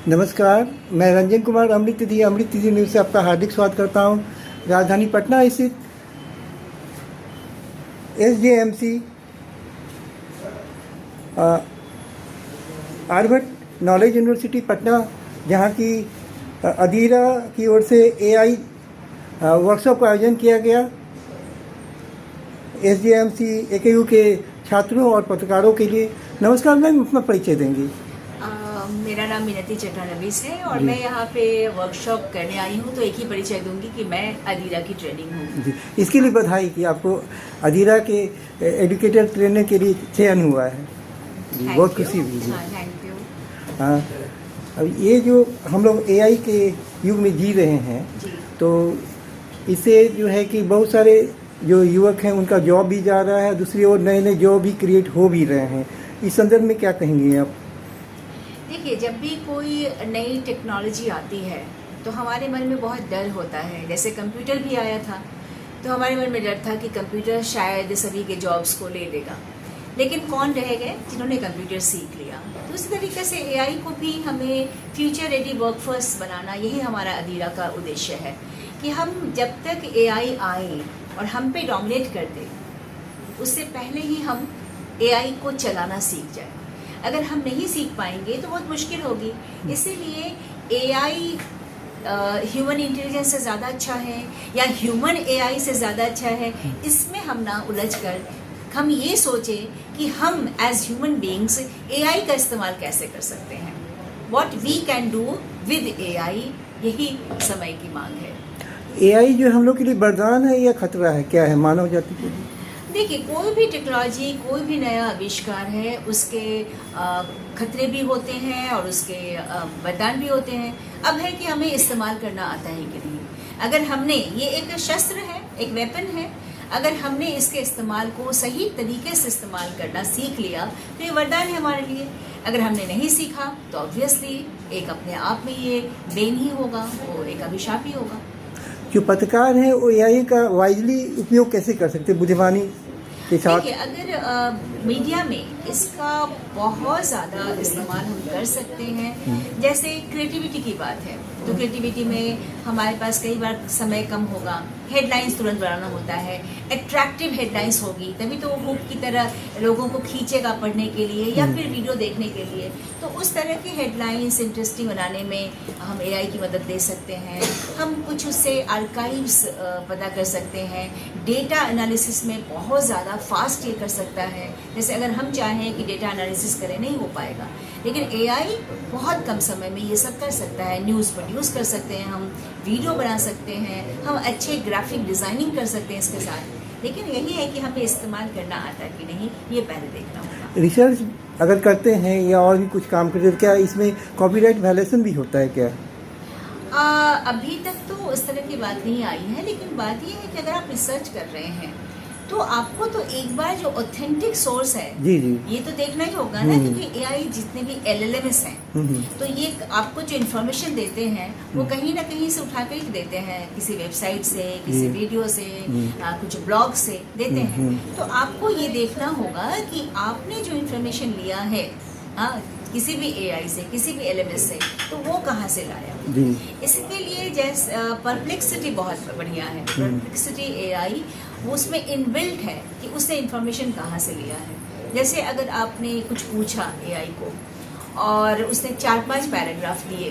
नमस्कार, मैं रंजन कुमार अमृत तिथि न्यूज़ से आपका हार्दिक स्वागत करता हूं। राजधानी पटना स्थित SJMC Aryabhatta knowledge university Patna, जहां की अधीरा की ओर से AI वर्कशॉप का आयोजन किया गया। SJMC AKU के छात्रों और पत्रकारों के लिए। नमस्कार मैम, अपना परिचय देंगी? मेरा नाम मिनती चट्टानवीस है और मैं यहाँ पे वर्कशॉप करने आई हूँ। तो एक ही परिचय दूंगी कि मैं अधीरा की ट्रेनिंग हूँ जी। इसके लिए बधाई कि आपको अधीरा के एजुकेटर ट्रेनर के लिए चयन हुआ है। बहुत खुशी हुई है। Thank you. हाँ, अब ये जो हम लोग AI के युग में जी रहे हैं, तो इससे जो है कि बहुत सारे जो युवक हैं उनका जॉब भी जा रहा है, दूसरी ओर नए नए जॉब भी क्रिएट हो भी रहे हैं। इस संदर्भ में क्या कहेंगे आप? देखिए, जब भी कोई नई टेक्नोलॉजी आती है तो हमारे मन में बहुत डर होता है। जैसे कंप्यूटर भी आया था तो हमारे मन में डर था कि कंप्यूटर शायद सभी के जॉब्स को ले लेगा, लेकिन कौन रह गए जिन्होंने कंप्यूटर सीख लिया। तो उसी तरीके से AI को भी हमें फ्यूचर रेडी वर्कफोर्स बनाना, यही हमारा अधीरा का उद्देश्य है कि हम जब तक AI आए और हम पे डोमिनेट कर दे, उससे पहले ही हम AI को चलाना सीख जाए। अगर हम नहीं सीख पाएंगे तो बहुत मुश्किल होगी। इसीलिए AI ह्यूमन इंटेलिजेंस से ज़्यादा अच्छा है या ह्यूमन AI से ज़्यादा अच्छा है, इसमें हम ना उलझ कर हम ये सोचें कि हम एज ह्यूमन बीइंग्स AI का इस्तेमाल कैसे कर सकते हैं। What we can do with AI, यही समय की मांग है। AI जो हम लोग के लिए वरदान है या खतरा है, क्या है मानव जाति के लिए? देखिए, कोई भी टेक्नोलॉजी, कोई भी नया आविष्कार है, उसके खतरे भी होते हैं और उसके वरदान भी होते हैं। अब है कि हमें इस्तेमाल करना आता है कि नहीं। अगर हमने, ये एक शस्त्र है, एक वेपन है, अगर हमने इसके इस्तेमाल को सही तरीके से इस्तेमाल करना सीख लिया तो ये वरदान है हमारे लिए। अगर हमने नहीं सीखा तो ऑब्वियसली एक अपने आप में ये देन ही होगा, वो एक अभिशाप ही होगा। जो पत्रकार हैं वो AI का वाइजली उपयोग कैसे कर सकते हैं, बुद्धिमानी के साथ? देखिए, अगर मीडिया में इसका बहुत ज़्यादा इस्तेमाल हम कर सकते हैं। जैसे क्रिएटिविटी की बात है तो क्रिएटिविटी में हमारे पास कई बार समय कम होगा, हेडलाइंस तुरंत बनाना होता है, अट्रैक्टिव हेडलाइंस होगी तभी तो वो हुक की तरह लोगों को खींचेगा पढ़ने के लिए या फिर वीडियो देखने के लिए। तो उस तरह की हेडलाइंस इंटरेस्टिंग बनाने में हम AI की मदद ले सकते हैं। हम कुछ उससे आर्काइव्स पता कर सकते हैं। डेटा एनालिसिस में बहुत ज़्यादा फास्ट ये कर सकता है। जैसे अगर हम चाहें कि डेटा एनालिसिस करें, नहीं हो पाएगा, लेकिन AI बहुत कम समय में ये सब कर सकता है। न्यूज़ प्रोड्यूस कर सकते हैं, हम वीडियो बना सकते हैं, हम अच्छे ग्राफिक डिज़ाइनिंग कर सकते हैं इसके साथ। लेकिन यही है कि हमें इस्तेमाल करना आता है कि नहीं, ये पहले देखना होगा। रिसर्च अगर करते हैं या और भी कुछ काम करते हैं, क्या इसमें कॉपीराइट वायलेशन भी होता है क्या? अभी तक तो उस तरह की बात नहीं आई है, लेकिन बात ये है कि अगर आप रिसर्च कर रहे हैं तो आपको तो एक बार जो ऑथेंटिक सोर्स है, जी जी, ये तो देखना ही होगा ना, क्योंकि AI जितने भी LLMs हैं तो ये आपको जो इन्फॉर्मेशन देते हैं वो कहीं ना कहीं से उठा कर ही देते हैं, किसी वेबसाइट से, किसी वीडियो से, कुछ ब्लॉग से देते हैं। तो आपको ये देखना होगा कि आपने जो इन्फॉर्मेशन लिया है, किसी भी AI से, किसी भी LMS से, तो वो कहाँ से लाया। इसके लिए जैसे परप्लेक्सिटी बहुत बढ़िया है। परप्लेक्सिटी AI उसमें इनबिल्ट है कि उसने इन्फॉर्मेशन कहाँ से लिया है। जैसे अगर आपने कुछ पूछा AI को और उसने 4-5 पैराग्राफ दिए,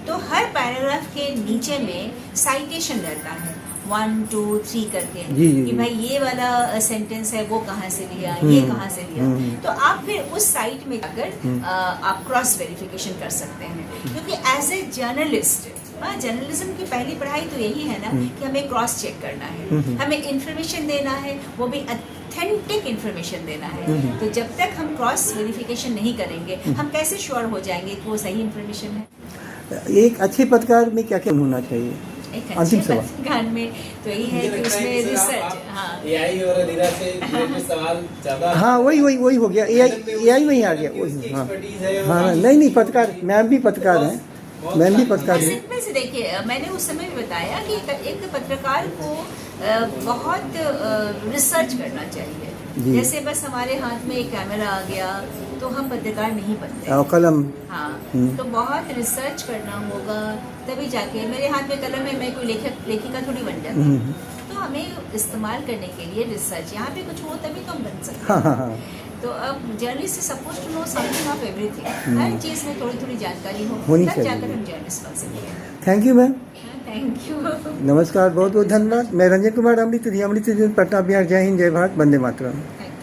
तो हर पैराग्राफ के नीचे में साइटेशन रहता है 1, 2, 3 करके कि भाई ये वाला सेंटेंस है, वो कहाँ से लिया, ये कहाँ से लिया। तो आप फिर उस साइट में जाकर आप क्रॉस वेरिफिकेशन कर सकते हैं। क्योंकि एज ए जर्नलिस्ट, जर्नलिज्म की पहली पढ़ाई तो यही है ना कि हमें क्रॉस चेक करना है, हमें इन्फॉर्मेशन देना है, वो भी ऑथेंटिक इन्फॉर्मेशन देना है। तो जब तक हम क्रॉस वेरिफिकेशन नहीं करेंगे, हम कैसे श्योर हो जाएंगे कि वो सही इन्फॉर्मेशन है। एक अच्छे पत्रकार में क्या क्या होना चाहिए? अंतिम सवाल में तो यही है कि उसमें रिसर्च, AI और अधीरा से सवाल ज्यादा, वही हो गया। AI में ही आ गया। हाँ, नहीं पत्रकार, मैम भी पत्रकार हैं, मैं भी पत्रकार हूँ। सिंपल से देखिए, मैंने उस समय भी बताया कि एक पत्रकार को बहुत रिसर्च करना चाहिए। जैसे बस हमारे हाथ में एक कैमरा आ गया तो हम पत्रकार नहीं बनते। कलम। हाँ, तो बहुत रिसर्च करना होगा, तभी जाके मेरे हाथ में कलम है, मैं कोई लेखिका थोड़ी बन जाती। तो हमें इस्तेमाल करने के लिए रिसर्च, यहाँ पे कुछ हो तभी तो हम बन सकते हाँ हैं। हाँ हाँ तो अब journalist is suppose to know something of everything, हर चीज में थोड़ी थोड़ी जानकारी हो, होनी तब चाहिए। जाकर हम जर्नलिस्ट बन सकते हैं। Thank you ma'am, thank you. नमस्कार, बहुत बहुत धन्यवाद। मैं रंजन कुमार अमृत, अमृत पटना बिहार। जय हिंद, जय भारत, वंदे मातरम। Thank you.